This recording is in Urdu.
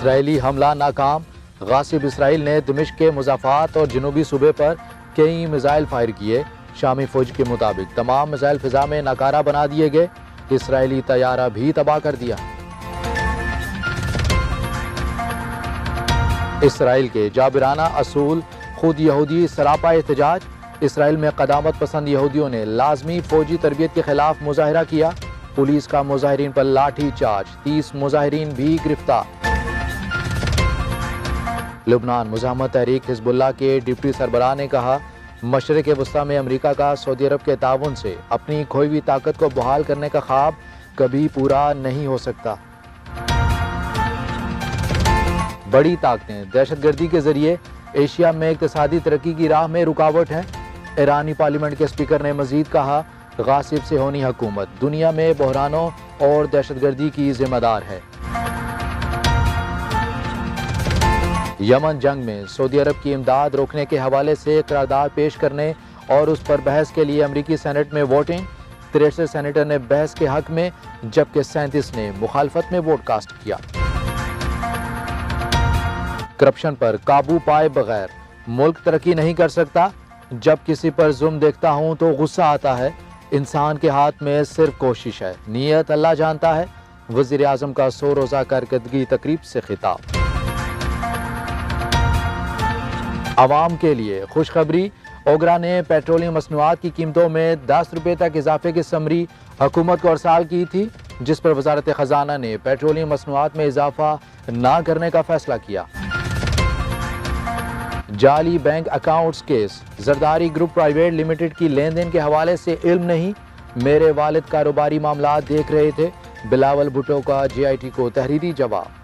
اسرائیلی حملہ ناکام، غاصب اسرائیل نے دمشق کے مضافات اور جنوبی صوبے پر کئی میزائل فائر کیے۔ شامی فوج کے مطابق تمام میزائل فضا میں ناکارہ بنا دیے گئے، اسرائیلی طیارہ بھی تباہ کر دیا۔ اسرائیل کے جابرانہ اصول، خود یہودی سراپا احتجاج۔ اسرائیل میں قدامت پسند یہودیوں نے لازمی فوجی تربیت کے خلاف مظاہرہ کیا، پولیس کا مظاہرین پر لاٹھی چارج، 30 مظاہرین بھی گرفتار۔ لبنان مزاحمت تحریک حزب اللہ کے ڈپٹی سربراہ نے کہا، مشرق وسطیٰ میں امریکہ کا سعودی عرب کے تعاون سے اپنی کھوئی ہوئی طاقت کو بحال کرنے کا خواب کبھی پورا نہیں ہو سکتا۔ بڑی طاقتیں دہشت گردی کے ذریعے ایشیا میں اقتصادی ترقی کی راہ میں رکاوٹ ہیں۔ ایرانی پارلیمنٹ کے اسپیکر نے مزید کہا، غاصب سے ہونی حکومت دنیا میں بحرانوں اور دہشت گردی کی ذمہ دار ہے۔ یمن جنگ میں سعودی عرب کی امداد روکنے کے حوالے سے قرارداد پیش کرنے اور اس پر بحث کے لیے امریکی سینٹ میں ووٹنگ، 63 سینیٹر نے بحث کے حق میں جبکہ 37 نے مخالفت میں ووٹ کاسٹ کیا۔ کرپشن پر قابو پائے بغیر ملک ترقی نہیں کر سکتا۔ جب کسی پر ظلم دیکھتا ہوں تو غصہ آتا ہے۔ انسان کے ہاتھ میں صرف کوشش ہے، نیت اللہ جانتا ہے۔ وزیر اعظم کا 100 روزہ کارکردگی تقریب سے خطاب۔ عوام کے لیے خوشخبری، اوگرا نے پیٹرولیم مصنوعات کی قیمتوں میں 10 روپے تک اضافے کی سمری حکومت کو ارسال کی تھی، جس پر وزارت خزانہ نے پیٹرولیم مصنوعات میں اضافہ نہ کرنے کا فیصلہ کیا۔ جعلی bank accounts case, Zardari group private limited کی لین دین کے حوالے سے علم نہیں، میرے والد کاروباری معاملات دیکھ رہے تھے، بلاول بھٹو کا جے آئی ٹی کو تحریری جواب۔